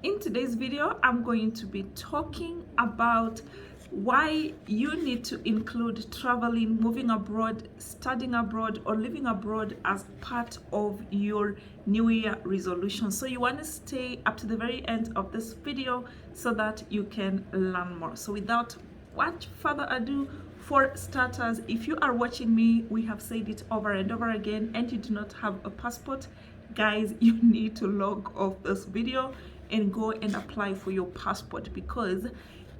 In today's video, I'm going to be talking about why you need to include traveling, moving abroad, studying abroad, or living abroad as part of your New Year resolution. So you want to stay up to the very end of this video so that you can learn more. So without much further ado, for starters, if you are watching me, we have said it over and over again, and you do not have a passport, guys, you need to log off this video and go and apply for your passport, because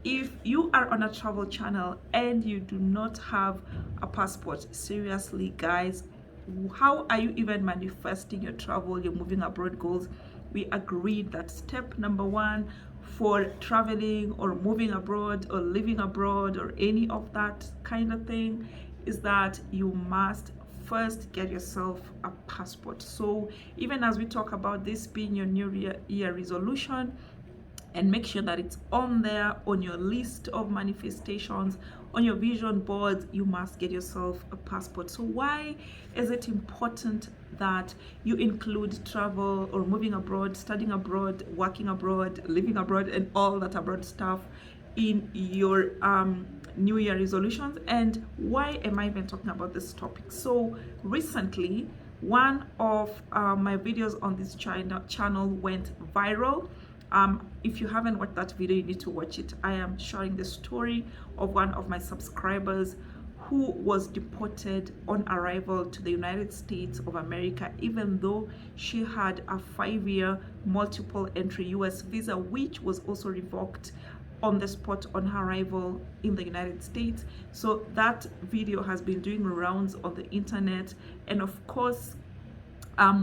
if you are on a travel channel and you do not have a passport, seriously guys, how are you even manifesting your travel, your moving abroad goals? We agreed that step number one for traveling or moving abroad or living abroad or any of that kind of thing is that you must first get yourself a passport. So even as we talk about this being your New Year resolution, and make sure that it's on there on your list of manifestations, on your vision boards, you must get yourself a passport. So why is it important that you include travel or moving abroad, studying abroad, working abroad, living abroad, and all that abroad stuff in your New Year resolutions? And why am I even talking about this topic? So recently, one of my videos on this channel went viral. If you haven't watched that video, you need to watch it. I am sharing the story of one of my subscribers who was deported on arrival to the United States of America, even though she had a 5-year multiple entry US visa, which was also revoked on the spot on her arrival in the United States. So that video has been doing rounds on the internet, and of course,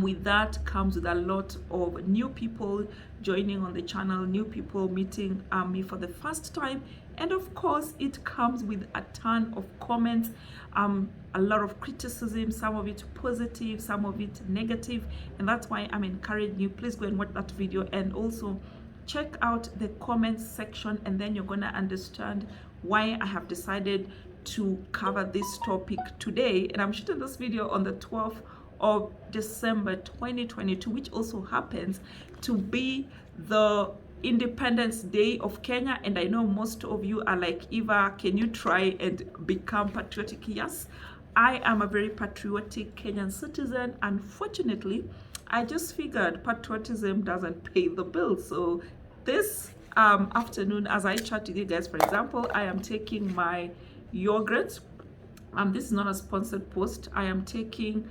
with that comes with a lot of new people joining on the channel, new people meeting me for the first time, and of course it comes with a ton of comments, a lot of criticism, some of it positive, some of it negative, and that's why I'm encouraging you, please go and watch that video and also check out the comments section, and then you're gonna understand why I have decided to cover this topic today. And I'm shooting this video on the 12th of December 2022, which also happens to be the Independence Day of Kenya. And I know most of you are like, Eva, can you try and become patriotic? Yes, I am a very patriotic Kenyan citizen. Unfortunately, I just figured patriotism doesn't pay the bills. So this afternoon, as I chat with you guys, for example, I am taking my yogurt. This is not a sponsored post. I am taking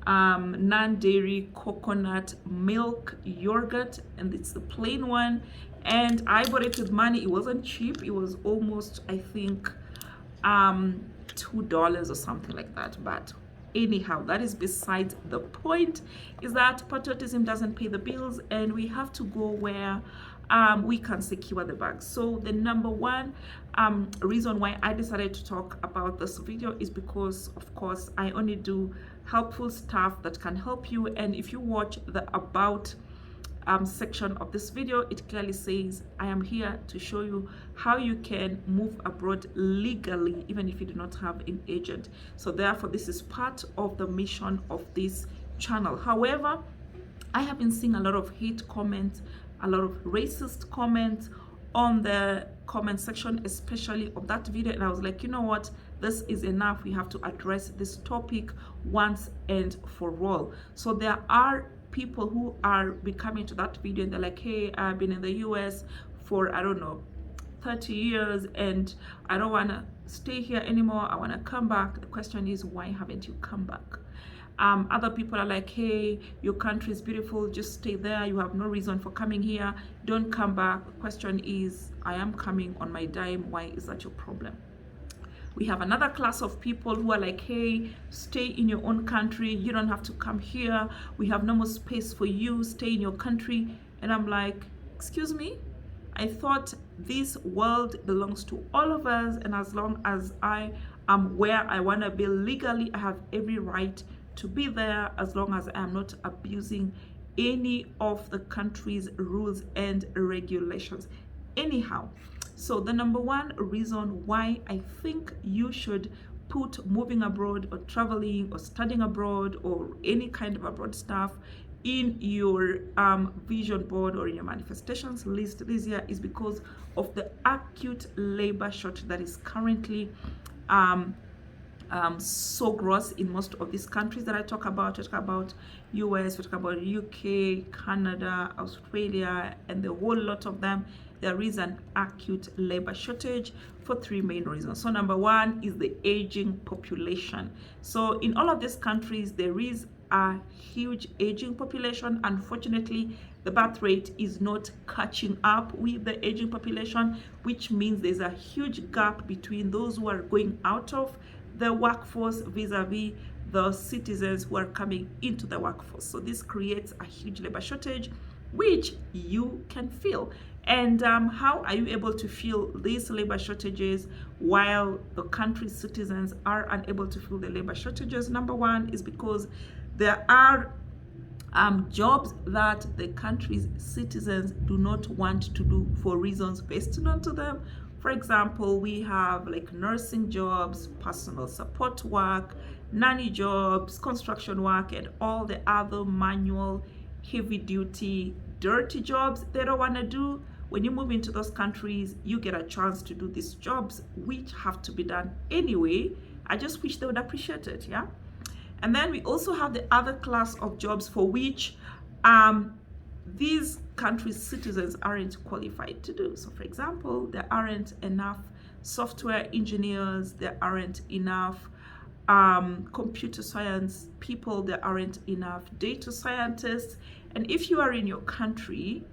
non-dairy coconut milk yogurt, and it's the plain one, and I bought it with money. It wasn't cheap. It was almost, I think, $2 or something like that. But anyhow, that is besides the point. Is that patriotism doesn't pay the bills, and we have to go where we can secure the bag. So the number one reason why I decided to talk about this video is because, of course, I only do helpful stuff that can help you. And if you watch the about section of this video, it clearly says I am here to show you how you can move abroad legally, even if you do not have an agent. So therefore, this is part of the mission of this channel. However, I have been seeing a lot of hate comments, a lot of racist comments on the comment section, especially of that video, and I was like, you know what, this is enough. We have to address this topic once and for all. So there are people who are coming to that video and they're like, hey, I've been in the US for, I don't know, 30 years and I don't want to stay here anymore. I want to come back. The question is, why haven't you come back? Other people are like, hey, your country is beautiful, just stay there, you have no reason for coming here, don't come back. The question is, I am coming on my dime, why is that your problem? We have another class of people who are like, hey, stay in your own country, you don't have to come here, we have no more space for you, stay in your country. And I'm like, excuse me, I thought this world belongs to all of us, and as long as I am where I want to be legally, I have every right to be there, as long as I am not abusing any of the country's rules and regulations. Anyhow, so the number one reason why I think you should put moving abroad or traveling or studying abroad or any kind of abroad stuff in your vision board or in your manifestations list this year is because of the acute labor shortage that is currently so gross in most of these countries that I talk about. I talk about US, we talk about UK, Canada, Australia, and the whole lot of them. There is an acute labor shortage for three main reasons. So number one is the aging population. So in all of these countries, there is a huge aging population. Unfortunately, the birth rate is not catching up with the aging population, which means there's a huge gap between those who are going out of the workforce vis-a-vis the citizens who are coming into the workforce. So this creates a huge labor shortage, which you can feel. And how are you able to feel these labor shortages while the country's citizens are unable to feel the labor shortages? Number one is because there are jobs that the country's citizens do not want to do for reasons best known to them. For example, we have like nursing jobs, personal support work, nanny jobs, construction work, and all the other manual, heavy duty, dirty jobs they don't want to do. When you move into those countries, you get a chance to do these jobs, which have to be done anyway. I just wish they would appreciate it, yeah? And then we also have the other class of jobs for which these countries' citizens aren't qualified to do. So for example, there aren't enough software engineers, there aren't enough computer science people, there aren't enough data scientists. And if you are in your country,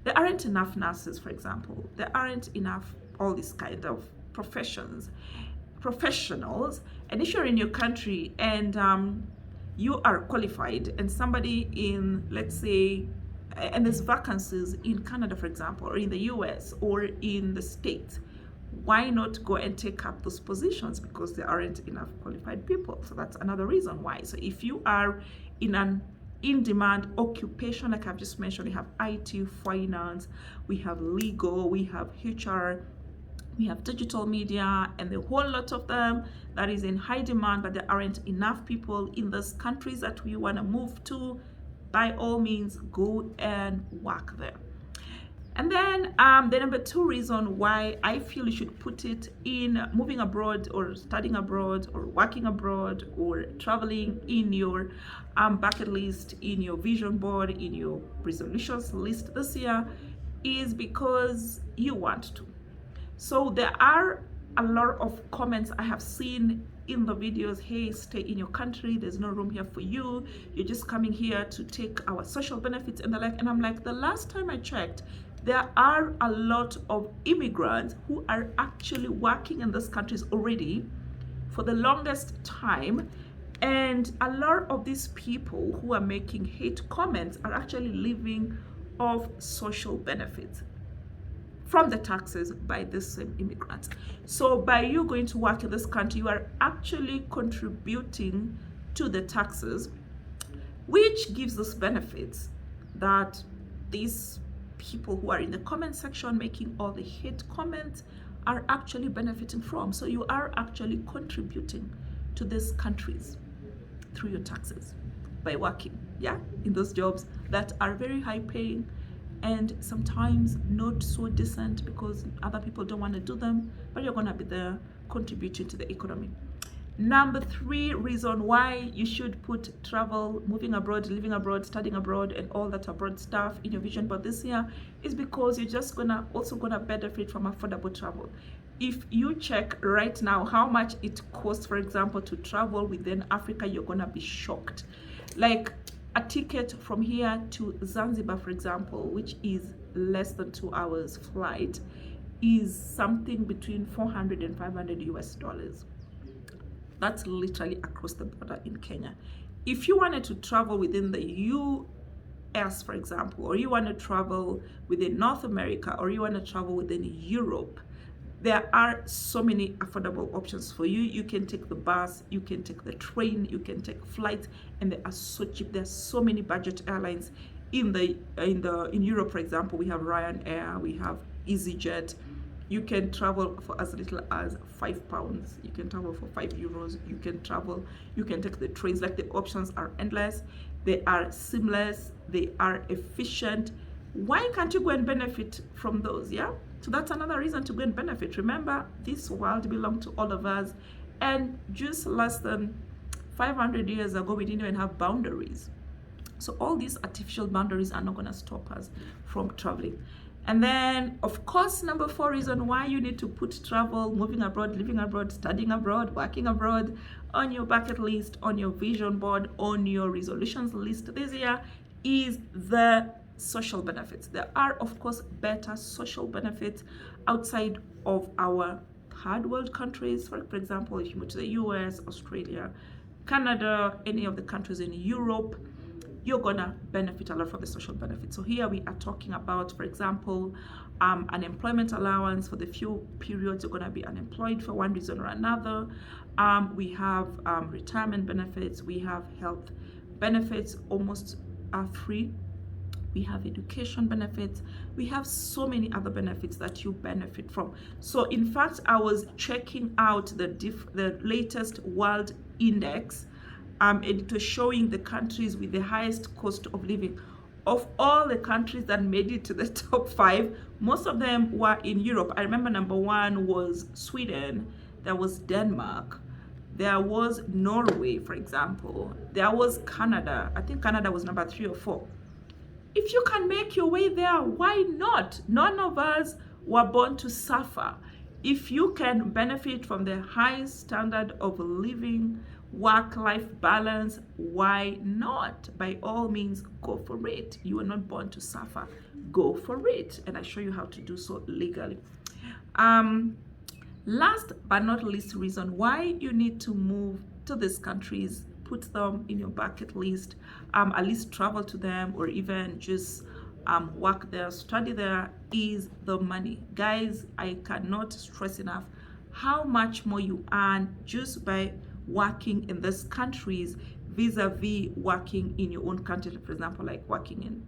there aren't enough nurses, for example. There aren't enough all these kind of professionals. And if you're in your country and you are qualified and somebody in, let's say, and there's vacancies in Canada, for example, or in the US or in the States, why not go and take up those positions? Because there aren't enough qualified people. So that's another reason why. So if you are in an in-demand occupation, like I've just mentioned, we have IT, finance, we have legal, we have HR, we have digital media, and the whole lot of them that is in high demand, but there aren't enough people in those countries that we want to move to. By all means, go and work there. And then the number two reason why I feel you should put it in moving abroad or studying abroad or working abroad or traveling in your bucket list, in your vision board, in your resolutions list this year is because you want to. So there are a lot of comments I have seen in the videos, hey, stay in your country, there's no room here for you, you're just coming here to take our social benefits and the like. And I'm like, the last time I checked, there are a lot of immigrants who are actually working in these countries already for the longest time. And a lot of these people who are making hate comments are actually living off social benefits from the taxes by the same immigrants. So by you going to work in this country, you are actually contributing to the taxes, which gives us benefits that these people who are in the comment section making all the hate comments are actually benefiting from. So you are actually contributing to these countries through your taxes by working, yeah, in those jobs that are very high paying and sometimes not so decent because other people don't want to do them, but you're going to be there contributing to the economy. Number three reason why you should put travel, moving abroad, living abroad, studying abroad, and all that abroad stuff in your vision board this year is because you're just also gonna benefit from affordable travel. If you check right now how much it costs, for example, to travel within Africa, you're gonna be shocked. Like a ticket from here to Zanzibar, for example, which is less than 2 hours flight, is something between 400 and 500 US dollars. That's literally across the border in Kenya. If you wanted to travel within the US, for example, or you want to travel within North America, or you want to travel within Europe, there are so many affordable options for you. You can take the bus, you can take the train, you can take flights, and they are so cheap. There's so many budget airlines in Europe, for example. We have Ryanair, we have EasyJet. You can travel for as little as £5. You can travel for €5. You can travel, you can take the trains. Like, the options are endless. they are seamless, they are efficient. Why can't you go and benefit from those? Yeah, so that's another reason to go and benefit. Remember, this world belongs to all of us, and just less than 500 years ago we didn't even have boundaries. So all these artificial boundaries are not going to stop us from traveling. And then, of course, number 4 reason why you need to put travel, moving abroad, living abroad, studying abroad, working abroad on your bucket list, on your vision board, on your resolutions list this year is the social benefits. There are, of course, better social benefits outside of our third world countries. For example, if you go to the US, Australia, Canada, any of the countries in Europe, you're gonna benefit a lot from the social benefits. So here we are talking about, for example, an employment allowance for the few periods you're gonna be unemployed for one reason or another. We have retirement benefits, we have health benefits, almost free. We have education benefits. We have so many other benefits that you benefit from. So in fact, I was checking out the latest world index. It was showing the countries with the highest cost of living. Of all the countries that made it to the top 5, most of them were in Europe. I remember number 1 was Sweden, there was Denmark, there was Norway, for example, there was Canada. I think Canada was number 3 or 4. If you can make your way there, why not? None of us were born to suffer. If you can benefit from the high standard of living, work-life balance, why not? By all means, go for it. You are not born to suffer. Go for it. And I show you how to do so legally. Last but not least reason why you need to move to these countries, put them in your bucket list, at least travel to them, or even just work there, study there, is the money. Guys, I cannot stress enough how much more you earn just by working in these countries vis-a-vis working in your own country. For example, like working in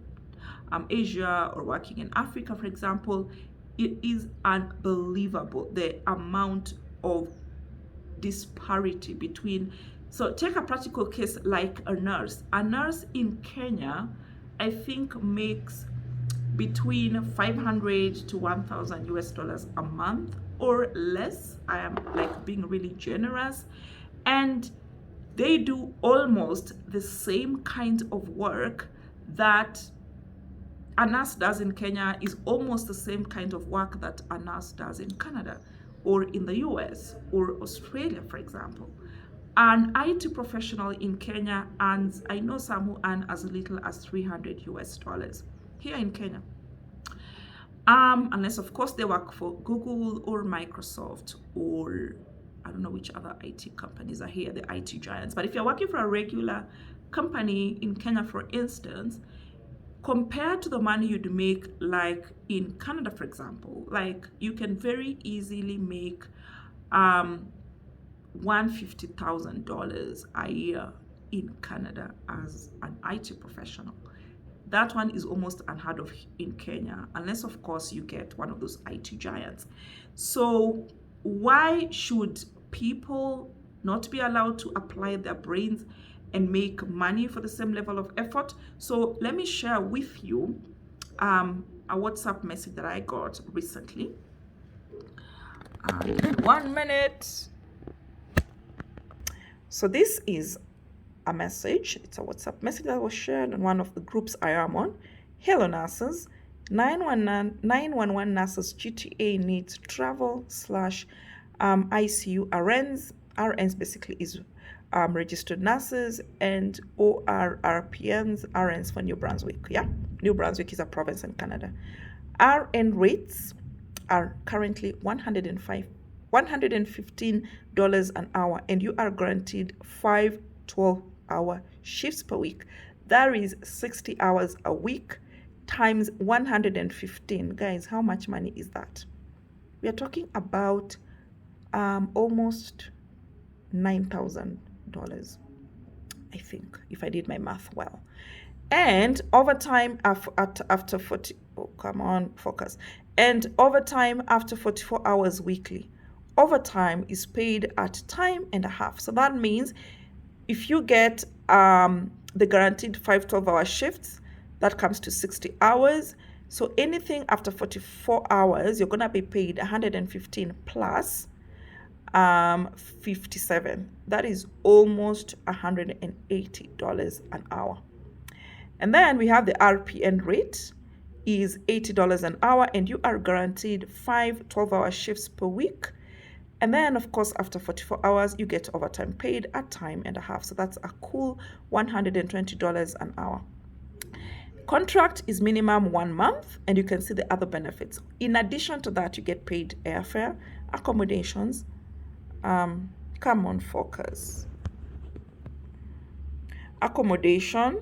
Asia or working in Africa, for example. It is unbelievable the amount of disparity between. So take a practical case like a nurse. A nurse in Kenya, I think, makes between 500 to 1,000 US dollars a month or less. I am like being really generous. And they do almost the same kind of work that a nurse does in Kenya, is almost the same kind of work that a nurse does in Canada or in the US or Australia, for example. An IT professional in Kenya earns, I know some who earn as little as 300 US dollars here in Kenya. Unless of course they work for Google or Microsoft, or I don't know which other IT companies are here, the IT giants. But if you're working for a regular company in Kenya, for instance, compared to the money you'd make like in Canada, for example, like you can very easily make $150,000 a year in Canada as an IT professional. That one is almost unheard of in Kenya, unless of course you get one of those IT giants. So why should people not be allowed to apply their brains and make money for the same level of effort? So let me share with you a WhatsApp message that I got recently. 1 minute. So this is a message. It's a WhatsApp message that was shared on one of the groups I am on. Hello nurses, 911 nurses GTA needs travel / ICU RNs. RNs basically is registered nurses, and ORRPNs, RNs for New Brunswick. Yeah, New Brunswick is a province in Canada. RN rates are currently $115 an hour, and you are granted 5 12-hour shifts per week. That is 60 hours a week times 115. Guys, how much money is that? We are talking about almost $9,000, I think, if I did my math well. And overtime after 40, oh come on, focus. And overtime after 44 hours weekly. Overtime is paid at time and a half. So that means if you get the guaranteed 5 12-hour shifts. That comes to 60 hours. So anything after 44 hours, you're going to be paid 115 plus 57. That is almost $180 an hour. And then we have the RPN rate is $80 an hour, and you are guaranteed 5 12-hour shifts per week. And then, of course, after 44 hours, you get overtime paid at time and a half. So that's a cool $120 an hour. Contract is minimum 1 month, and you can see the other benefits. In addition to that, you get paid airfare, accommodations. Come on, focus. Accommodation,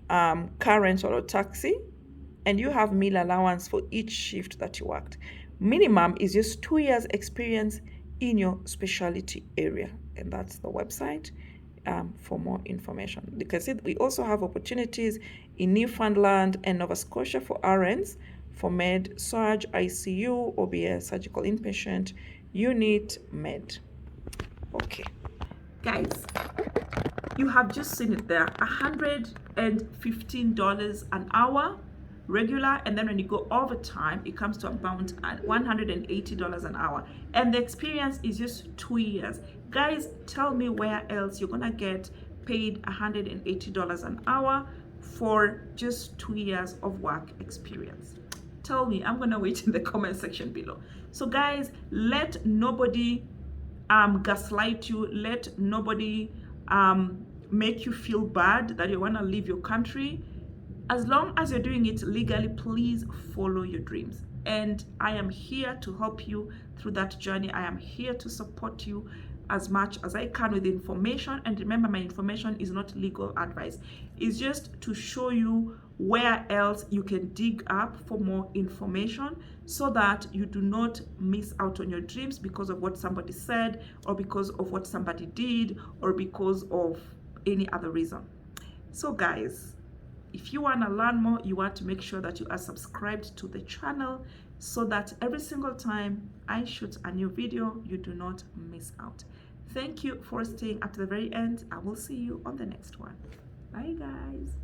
car rental or taxi, and you have meal allowance for each shift that you worked. Minimum is just 2 years experience in your specialty area, and that's the website for more information. You can see we also have opportunities in Newfoundland and Nova Scotia for RNs, for med, surg, ICU, OBS, surgical inpatient, unit, med. Okay, guys, you have just seen it there, $115 an hour regular, and then when you go overtime, it comes to about $180 an hour, and the experience is just 2 years. Guys, tell me where else you're gonna get paid $180 an hour for just 2 years of work experience. Tell me. I'm gonna wait in the comment section below. So guys, let nobody gaslight you. Let nobody make you feel bad that you want to leave your country. As long as you're doing it legally, please follow your dreams. And I am here to help you through that journey. I am here to support you as much as I can with information. And remember, my information is not legal advice. It's just to show you where else you can dig up for more information, so that you do not miss out on your dreams because of what somebody said, or because of what somebody did, or because of any other reason. So guys, if you want to learn more, you want to make sure that you are subscribed to the channel, so that every single time I shoot a new video, you do not miss out. Thank you for staying up to the very end. I will see you on the next one. Bye guys.